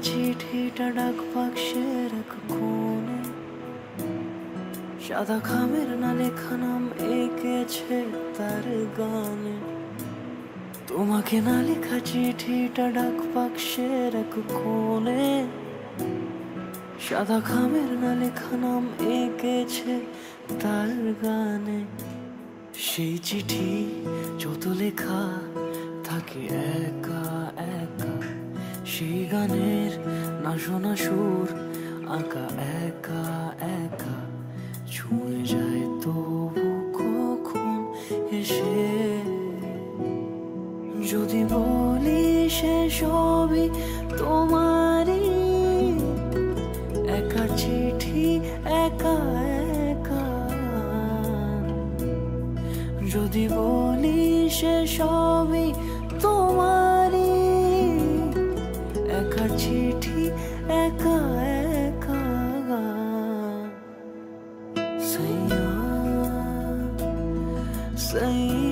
চিঠিটা ডাক বাক্সের এক কোণে, সাদা খামের না লেখা নাম এঁকেছে তার গানে। তোমাকে না লেখা চিঠিটা ডাক বাক্সের এক কোণে, সাদা খামের না লেখা নাম এঁকেছে তার গানে। সেই চিঠি যত লেখা থাকে একা একা, সেই গানের না শোনা সুর আঁকা একা একা, ছুঁয়ে যায় তবু কখন এসে। যদি বলি সে সবই তোমারই, একা চিঠি একা একা। যদি বলি সে সবই তোমারই, একা চিঠি একা একা। সাইয়া সাইয়া